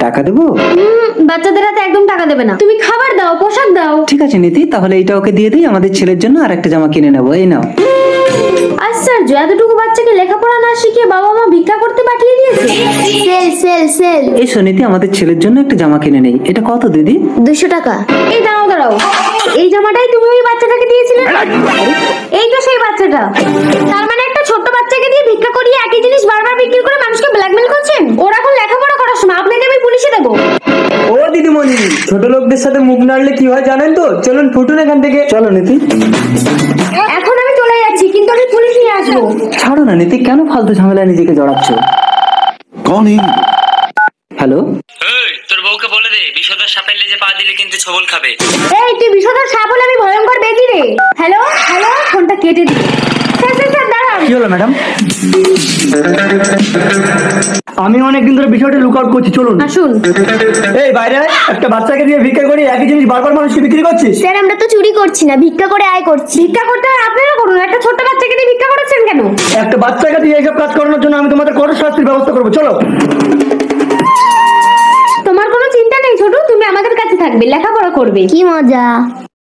টাকা দেবো? বাচ্চাদের হাতে একদম টাকা দেবে না, তুমি খাবার দাও, পোশাক দাও। ঠিক আছে নীতি, তাহলে এইটা ওকে দিয়ে দিই, আমাদের ছেলের জন্য আর একটা জামা কিনে নেবো। এই নাও। আশ্চর্য, এতটুকু বাচ্চাকে লেখাপড়া না শিখিয়ে বাবা মা ভিক্ষা করতে পাঠিয়ে দিয়েছে। Sell sell sell. এই নীতি, আমাদের ছেলের জন্য একটা জামা কিনে নেই। এটা কত দিদি? 200 টাকা। এই দাঁড়াও দাঁড়াও, এই জামাটাই তুমি ওই বাচ্চাটাকে দিয়েছিলে? এই তো সেই বাচ্চাটা। তার মানে একটা ছোট্ট বাচ্চাকে দিয়ে ভিক্ষা করিয়ে একই জিনিস বারবার বিক্রি করে মানুষকে ব্ল্যাকমেল করছেন। ওরা এখন লেখাপড়া করার সময়, আপনাকে আমি পুলিশে দেবো। ও দিদিমণি, ছোট লোকদের সাথে মুখ নাড়লে কি হয় জানেন তো? চলুন ফুটুন এখান থেকে। চলো নীতি। এখন আমি চলে যাচ্ছি, কিন্তু আমি পুলিশ নিয়ে আসবো। ছাড়ো না নীতি, কেন ফালতু ঝামেলায় নিজেকে জড়াচ্ছ? হ্যালো, তোর বউকে বলে দে বিষধর সাপের লেজে পা দিলে কিন্তু ছবল খাবে। এই তুই বিষধর সাপ হলে আমি ভয়ঙ্কর বেজি রে। হ্যালো হ্যালো, ফোনটা কেটে দিই। স্যার স্যার স্যার দাঁড়ান। কি হলো ম্যাডাম? আমি অনেকদিন ধরে বিষয়টা লুক আউট করছি, চলুন আসুন। এই বাইরে আয়। একটা বাচ্চাকে দিয়ে ভিক্ষা করে একই জিনিস বারবার মানুষকে বিক্রি করছিস। স্যার আমরা তো চুরি করছি না, ভিক্ষা করে আয় করছি। ভিক্ষা করতে হয় আপনারা করুন, একটা ছোট্ট বাচ্চাকে দিয়ে ভিক্ষা করেছেন কেন? একটা বাচ্চাকে দিয়ে এইসব কাজ করানোর জন্য আমি তোমাদের কঠোর শাস্তির ব্যবস্থা করবো, চলো। তোমার কোনো চিন্তা নেই ছোট, তুমি আমাদের কাছে থাকবে, লেখাপড়া করবে। কি মজা।